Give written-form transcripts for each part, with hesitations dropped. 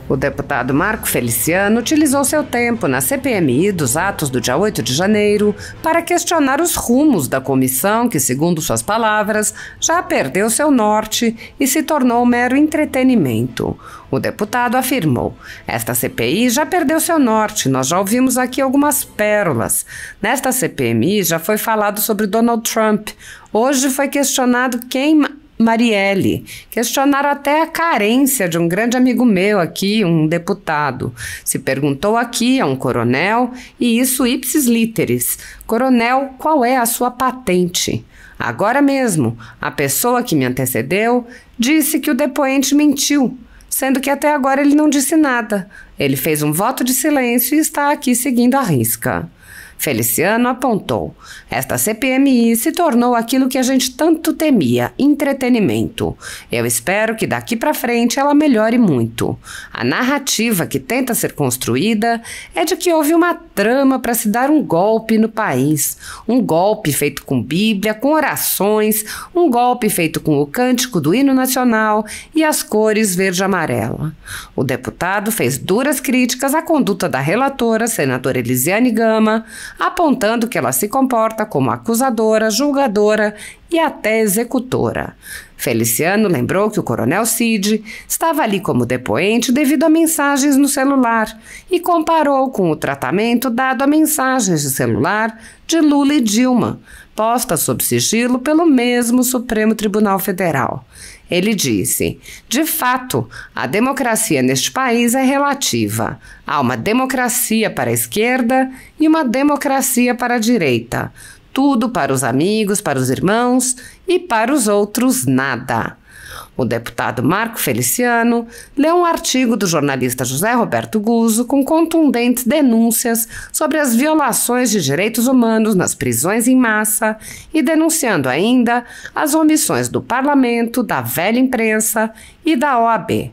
O deputado Marco Feliciano utilizou seu tempo na CPMI dos atos do dia 8 de janeiro para questionar os rumos da comissão que, segundo suas palavras, já perdeu seu norte e se tornou mero entretenimento. O deputado afirmou: "Esta CPI já perdeu seu norte, nós já ouvimos aqui algumas pérolas. Nesta CPMI já foi falado sobre Donald Trump. Hoje foi questionado Marielle. Questionaram até a carência de um grande amigo meu aqui, um deputado. Se perguntou aqui a um coronel, e isso ipsis literis. Coronel, qual é a sua patente? Agora mesmo, a pessoa que me antecedeu disse que o depoente mentiu, sendo que até agora ele não disse nada. Ele fez um voto de silêncio e está aqui seguindo à risca." Feliciano apontou: "Esta CPMI se tornou aquilo que a gente tanto temia, entretenimento. Eu espero que daqui para frente ela melhore muito. A narrativa que tenta ser construída é de que houve uma trama para se dar um golpe no país. Um golpe feito com Bíblia, com orações, um golpe feito com o cântico do hino nacional e as cores verde e amarela." O deputado fez duras críticas à conduta da relatora, senadora Elisiane Gama, apontando que ela se comporta como acusadora, julgadora e até executora. Feliciano lembrou que o coronel Cid estava ali como depoente devido a mensagens no celular e comparou com o tratamento dado a mensagens de celular de Lula e Dilma, postas sob sigilo pelo mesmo Supremo Tribunal Federal. Ele disse: "De fato, a democracia neste país é relativa. Há uma democracia para a esquerda e uma democracia para a direita. Tudo para os amigos, para os irmãos e para os outros nada." O deputado Marco Feliciano leu um artigo do jornalista José Roberto Guzzo com contundentes denúncias sobre as violações de direitos humanos nas prisões em massa e denunciando ainda as omissões do parlamento, da velha imprensa e da OAB.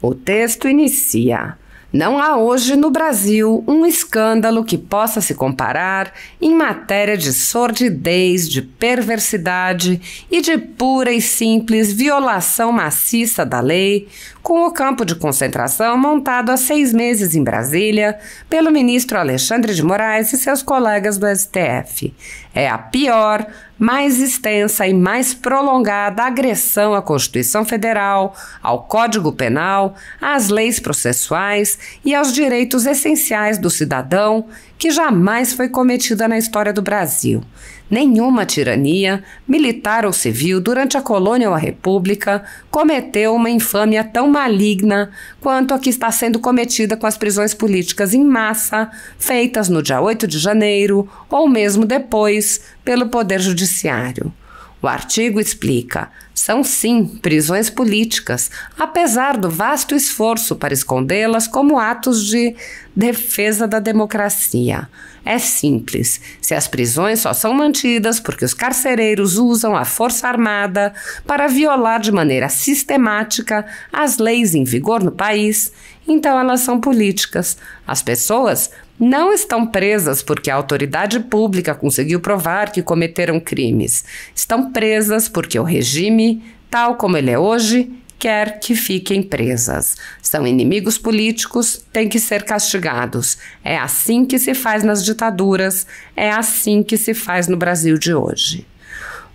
O texto inicia: "Não há hoje no Brasil um escândalo que possa se comparar em matéria de sordidez, de perversidade e de pura e simples violação maciça da lei, com o campo de concentração montado há 6 meses em Brasília pelo ministro Alexandre de Moraes e seus colegas do STF. É a pior, mais extensa e mais prolongada agressão à Constituição Federal, ao Código Penal, às leis processuais e aos direitos essenciais do cidadão que jamais foi cometida na história do Brasil. Nenhuma tirania, militar ou civil, durante a colônia ou a república, cometeu uma infâmia tão maligna quanto a que está sendo cometida com as prisões políticas em massa, feitas no dia 8 de janeiro ou mesmo depois, pelo Poder Judiciário." O artigo explica: são sim prisões políticas, apesar do vasto esforço para escondê-las como atos de defesa da democracia. É simples: se as prisões só são mantidas porque os carcereiros usam a força armada para violar de maneira sistemática as leis em vigor no país, então elas são políticas. As pessoas não estão presas porque a autoridade pública conseguiu provar que cometeram crimes. Estão presas porque o regime, tal como ele é hoje, quer que fiquem presas. São inimigos políticos, têm que ser castigados. É assim que se faz nas ditaduras, é assim que se faz no Brasil de hoje."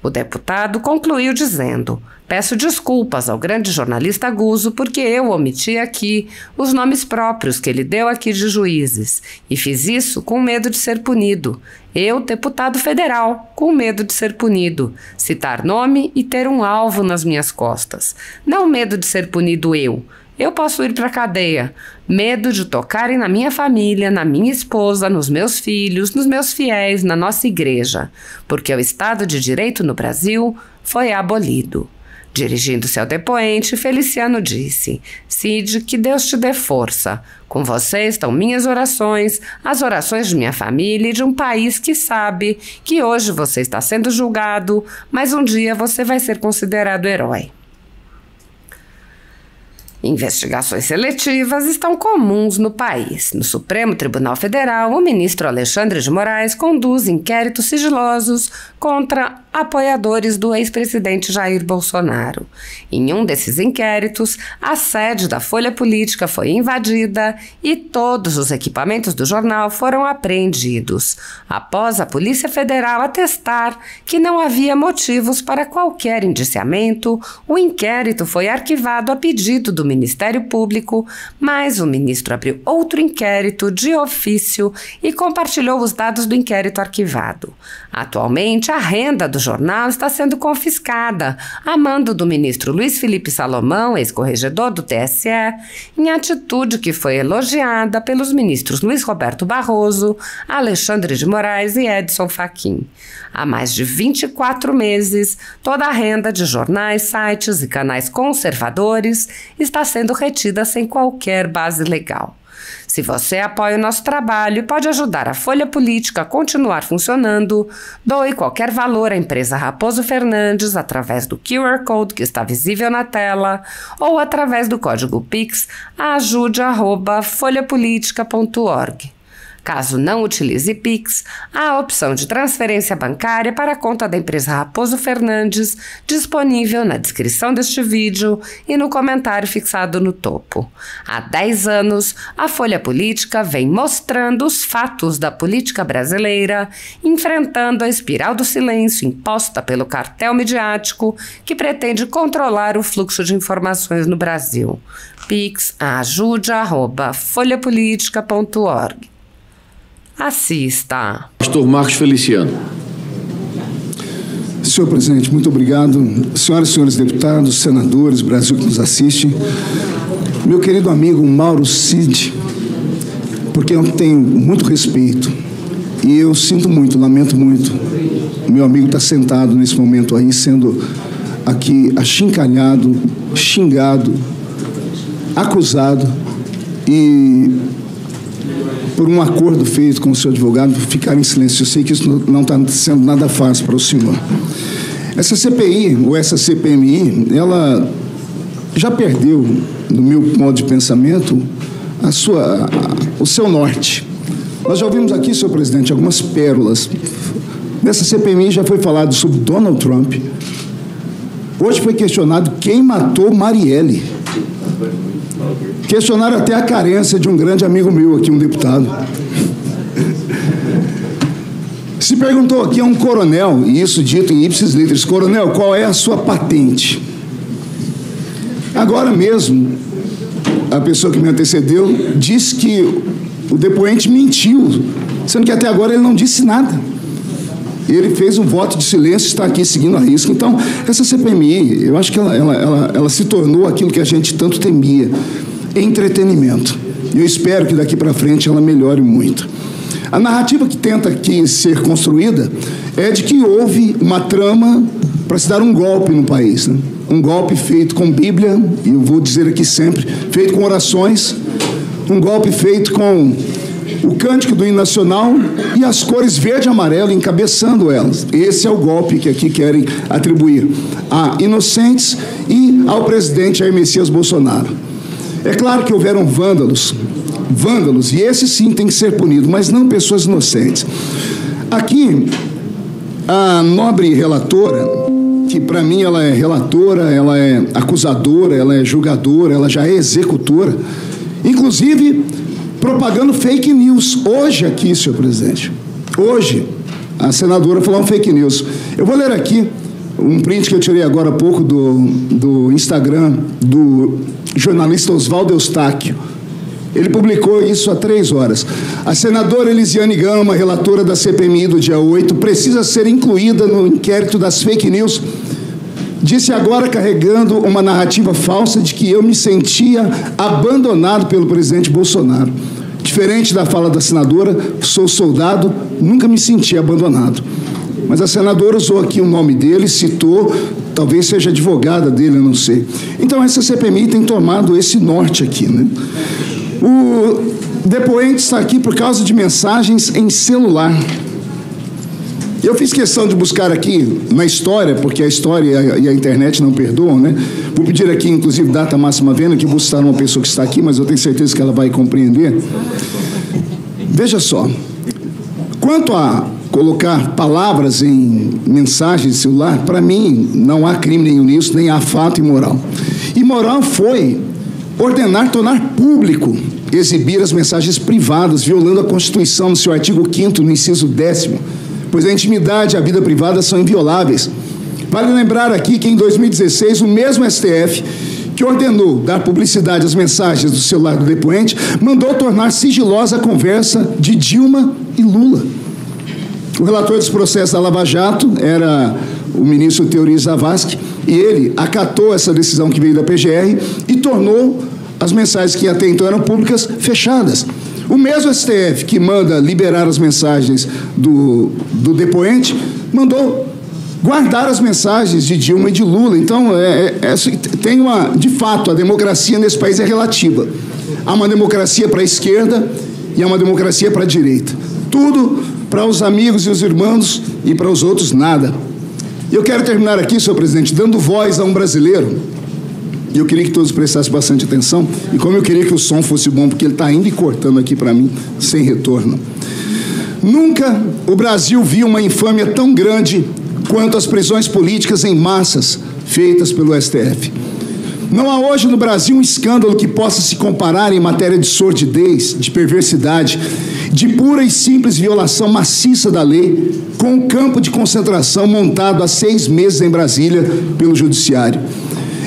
O deputado concluiu dizendo: "Peço desculpas ao grande jornalista Guzzo porque eu omiti aqui os nomes próprios que ele deu aqui de juízes e fiz isso com medo de ser punido. Eu, deputado federal, com medo de ser punido, citar nome e ter um alvo nas minhas costas. Não medo de ser punido eu. Eu posso ir para a cadeia. Medo de tocarem na minha família, na minha esposa, nos meus filhos, nos meus fiéis, na nossa igreja, porque o Estado de Direito no Brasil foi abolido." Dirigindo-se ao depoente, Feliciano disse: "Cid, que Deus te dê força. Com você estão minhas orações, as orações de minha família e de um país que sabe que hoje você está sendo julgado, mas um dia você vai ser considerado herói." Investigações seletivas estão comuns no país. No Supremo Tribunal Federal, o ministro Alexandre de Moraes conduz inquéritos sigilosos contra apoiadores do ex-presidente Jair Bolsonaro. Em um desses inquéritos, a sede da Folha Política foi invadida e todos os equipamentos do jornal foram apreendidos, após a Polícia Federal atestar que não havia motivos para qualquer indiciamento. O inquérito foi arquivado a pedido do Ministério Público, mas o ministro abriu outro inquérito de ofício e compartilhou os dados do inquérito arquivado. Atualmente, a renda do jornal está sendo confiscada, a mando do ministro Luiz Felipe Salomão, ex-corregedor do TSE, em atitude que foi elogiada pelos ministros Luiz Roberto Barroso, Alexandre de Moraes e Edson Fachin. Há mais de 24 meses, toda a renda de jornais, sites e canais conservadores está sendo retida sem qualquer base legal. Se você apoia o nosso trabalho e pode ajudar a Folha Política a continuar funcionando, doe qualquer valor à empresa Raposo Fernandes através do QR Code que está visível na tela ou através do código Pix a ajude@folhapolitica.org. Caso não utilize Pix, há a opção de transferência bancária para a conta da empresa Raposo Fernandes, disponível na descrição deste vídeo e no comentário fixado no topo. Há 10 anos, a Folha Política vem mostrando os fatos da política brasileira, enfrentando a espiral do silêncio imposta pelo cartel midiático que pretende controlar o fluxo de informações no Brasil. Pix ajude@folhapolitica.org. Assista. Pastor Marcos Feliciano. Senhor presidente, muito obrigado. Senhoras e senhores deputados, senadores, Brasil que nos assiste. Meu querido amigo Mauro Cid, porque eu tenho muito respeito e eu sinto muito, lamento muito. O meu amigo está sentado nesse momento aí, sendo aqui achincalhado, xingado, acusado e por um acordo feito com o seu advogado, ficar em silêncio. Eu sei que isso não está sendo nada fácil para o senhor. Essa CPI, ou essa CPMI, ela já perdeu, no meu modo de pensamento, o seu norte. Nós já ouvimos aqui, senhor presidente, algumas pérolas. Nessa CPMI já foi falado sobre Donald Trump. Hoje foi questionado quem matou Marielle. Questionaram até a carência de um grande amigo meu aqui, um deputado. Se perguntou aqui a um coronel, e isso dito em ipsis literis: coronel, qual é a sua patente? Agora mesmo, a pessoa que me antecedeu disse que o depoente mentiu, sendo que até agora ele não disse nada. Ele fez um voto de silêncio e está aqui seguindo a risca. Então, essa CPMI, eu acho que ela se tornou aquilo que a gente tanto temia: entretenimento. Eu espero que daqui para frente ela melhore muito. A narrativa que tenta aqui ser construída é de que houve uma trama para se dar um golpe no país, né? Um golpe feito com Bíblia, e eu vou dizer aqui sempre, feito com orações, um golpe feito com o cântico do hino nacional e as cores verde e amarelo encabeçando elas. Esse é o golpe que aqui querem atribuir a inocentes e ao presidente Jair Messias Bolsonaro. É claro que houveram vândalos, e esse sim tem que ser punido, mas não pessoas inocentes. Aqui, a nobre relatora, que para mim ela é relatora, ela é acusadora, ela é julgadora, ela já é executora, inclusive propagando fake news. Hoje aqui, senhor presidente, hoje, a senadora falou um fake news. Eu vou ler aqui um print que eu tirei agora há pouco do Instagram do jornalista Oswaldo Eustáquio. Ele publicou isso há 3 horas. A senadora Elisiane Gama, relatora da CPMI do dia 8, precisa ser incluída no inquérito das fake news. Disse agora, carregando uma narrativa falsa de que eu me sentia abandonado pelo presidente Bolsonaro. Diferente da fala da senadora, sou soldado, nunca me senti abandonado. Mas a senadora usou aqui o nome dele, citou, talvez seja advogada dele, eu não sei. Então, essa CPMI tem tomado esse norte aqui, né? O depoente está aqui por causa de mensagens em celular. Eu fiz questão de buscar aqui na história, porque a história e a internet não perdoam, né? Vou pedir aqui, inclusive, data máxima venda, que vou citar uma pessoa que está aqui, mas eu tenho certeza que ela vai compreender. Veja só, quanto a colocar palavras em mensagens de celular, para mim, não há crime nenhum nisso, nem há fato imoral. Imoral foi ordenar, tornar público, exibir as mensagens privadas, violando a Constituição no seu artigo 5º, no inciso 10º, pois a intimidade e a vida privada são invioláveis. Vale lembrar aqui que, em 2016, o mesmo STF, que ordenou dar publicidade às mensagens do celular do depoente, mandou tornar sigilosa a conversa de Dilma e Lula. O relator dos processos da Lava Jato era o ministro Teori Zavascki, e ele acatou essa decisão que veio da PGR e tornou as mensagens que até então eram públicas fechadas. O mesmo STF que manda liberar as mensagens do depoente, mandou guardar as mensagens de Dilma e de Lula. Então, de fato, a democracia nesse país é relativa. Há uma democracia para a esquerda e há uma democracia para a direita. Tudo para os amigos e os irmãos e para os outros nada. E eu quero terminar aqui, senhor presidente, dando voz a um brasileiro. E eu queria que todos prestassem bastante atenção. E como eu queria que o som fosse bom, porque ele está indo e cortando aqui para mim, sem retorno. Nunca o Brasil viu uma infâmia tão grande quanto as prisões políticas em massas feitas pelo STF. Não há hoje no Brasil um escândalo que possa se comparar em matéria de sordidez, de perversidade, de pura e simples violação maciça da lei, com um campo de concentração montado há 6 meses em Brasília pelo Judiciário.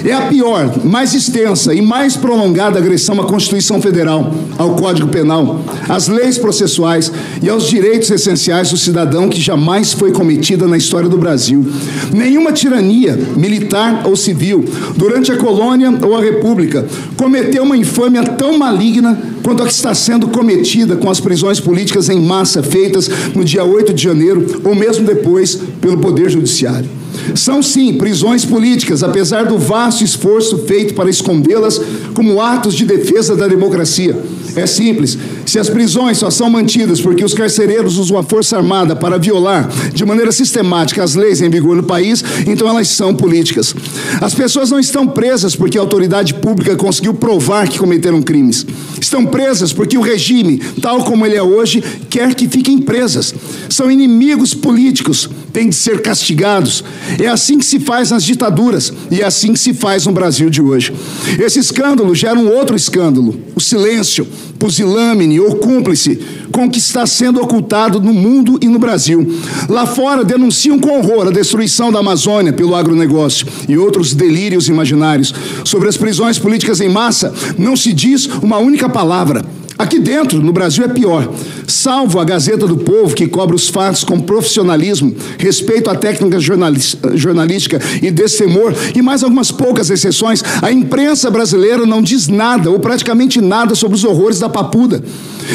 É a pior, mais extensa e mais prolongada agressão à Constituição Federal, ao Código Penal, às leis processuais e aos direitos essenciais do cidadão que jamais foi cometida na história do Brasil. Nenhuma tirania, militar ou civil, durante a colônia ou a República, cometeu uma infâmia tão maligna quanto a que está sendo cometida com as prisões políticas em massa feitas no dia 8 de janeiro ou mesmo depois pelo Poder Judiciário. São, sim, prisões políticas, apesar do vasto esforço feito para escondê-las como atos de defesa da democracia. É simples. Se as prisões só são mantidas porque os carcereiros usam a força armada para violar de maneira sistemática as leis em vigor no país, então elas são políticas. As pessoas não estão presas porque a autoridade pública conseguiu provar que cometeram crimes. Estão presas porque o regime, tal como ele é hoje, quer que fiquem presas. São inimigos políticos, têm de ser castigados. É assim que se faz nas ditaduras e é assim que se faz no Brasil de hoje. Esse escândalo gera um outro escândalo, o silêncio, pusilânime ou cúmplice com o que está sendo ocultado no mundo e no Brasil. Lá fora denunciam com horror a destruição da Amazônia pelo agronegócio e outros delírios imaginários. Sobre as prisões políticas em massa, não se diz uma única palavra. Aqui dentro, no Brasil, é pior. Salvo a Gazeta do Povo, que cobre os fatos com profissionalismo, respeito à técnica jornalística e destemor, e mais algumas poucas exceções, a imprensa brasileira não diz nada, ou praticamente nada, sobre os horrores da Papuda.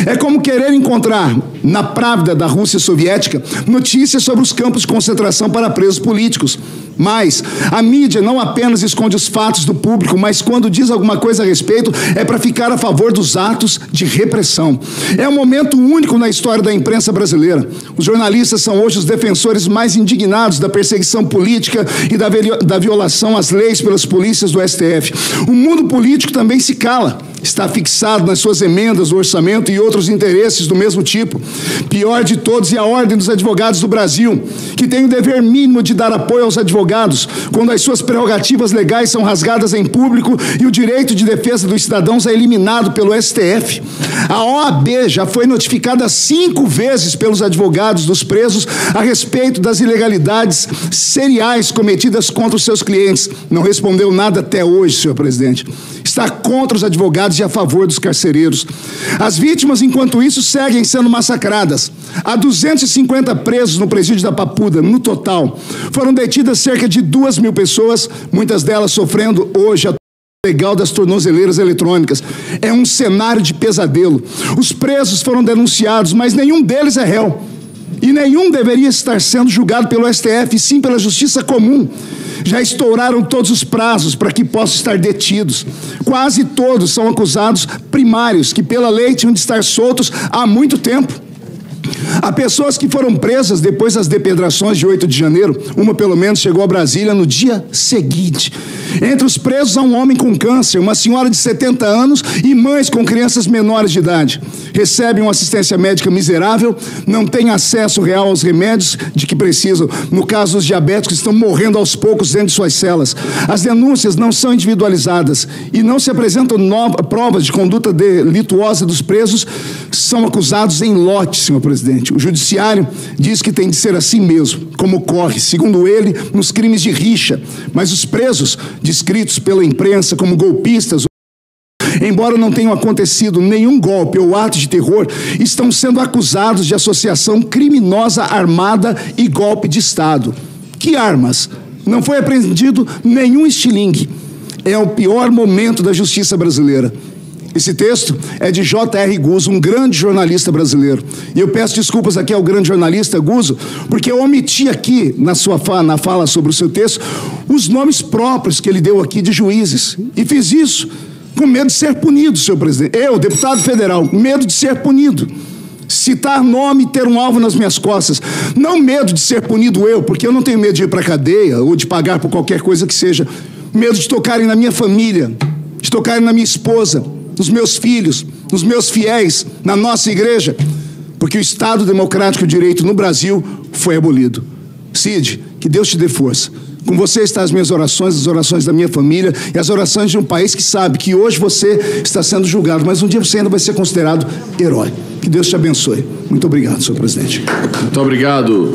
É como querer encontrar, na Pravda da Rússia soviética, notícias sobre os campos de concentração para presos políticos. Mas a mídia não apenas esconde os fatos do público, mas quando diz alguma coisa a respeito, é para ficar a favor dos atos de repressão. É um momento único na história da imprensa brasileira. Os jornalistas são hoje os defensores mais indignados da perseguição política e da violação às leis pelas polícias do STF. O mundo político também se cala. Está fixado nas suas emendas do orçamento e outros interesses do mesmo tipo. Pior de todos é a Ordem dos Advogados do Brasil, que tem o dever mínimo de dar apoio aos advogados quando as suas prerrogativas legais são rasgadas em público e o direito de defesa dos cidadãos é eliminado pelo STF. A OAB já foi notificada 5 vezes pelos advogados dos presos a respeito das ilegalidades seriais cometidas contra os seus clientes. Não respondeu nada até hoje, senhor presidente. Está contra os advogados e a favor dos carcereiros. As vítimas, enquanto isso, seguem sendo massacradas. Há 250 presos no presídio da Papuda, no total. Foram detidas cerca de 2.000 pessoas, muitas delas sofrendo hoje a legal das tornozeleiras eletrônicas. É um cenário de pesadelo. Os presos foram denunciados, mas nenhum deles é réu. E nenhum deveria estar sendo julgado pelo STF, sim pela justiça comum. Já estouraram todos os prazos para que possam estar detidos. Quase todos são acusados primários, que pela lei tinham de estar soltos há muito tempo. Há pessoas que foram presas depois das depredações de 8 de janeiro. Uma, pelo menos, chegou a Brasília no dia seguinte. Entre os presos há um homem com câncer, uma senhora de 70 anos e mães com crianças menores de idade. Recebem uma assistência médica miserável, não têm acesso real aos remédios de que precisam. No caso, os diabéticos estão morrendo aos poucos dentro de suas celas. As denúncias não são individualizadas e não se apresentam provas de conduta delituosa dos presos. São acusados em lote, senhor presidente. O judiciário diz que tem de ser assim mesmo, como ocorre, segundo ele, nos crimes de rixa. Mas os presos, descritos pela imprensa como golpistas, embora não tenham acontecido nenhum golpe ou ato de terror, estão sendo acusados de associação criminosa armada e golpe de Estado. Que armas? Não foi apreendido nenhum estilingue. É o pior momento da justiça brasileira. Esse texto é de J.R. Guzzo, um grande jornalista brasileiro. E eu peço desculpas aqui ao grande jornalista Guzzo, porque eu omiti aqui, na fala sobre o seu texto, os nomes próprios que ele deu aqui de juízes. E fiz isso com medo de ser punido, senhor presidente. Eu, deputado federal, medo de ser punido. Citar nome e ter um alvo nas minhas costas. Não medo de ser punido eu, porque eu não tenho medo de ir para a cadeia ou de pagar por qualquer coisa que seja. Medo de tocarem na minha família, de tocarem na minha esposa, nos meus filhos, nos meus fiéis, na nossa igreja, porque o Estado Democrático de Direito no Brasil foi abolido. Cid, que Deus te dê força. Com você estão as minhas orações, as orações da minha família e as orações de um país que sabe que hoje você está sendo julgado, mas um dia você ainda vai ser considerado herói. Que Deus te abençoe. Muito obrigado, senhor presidente. Muito obrigado.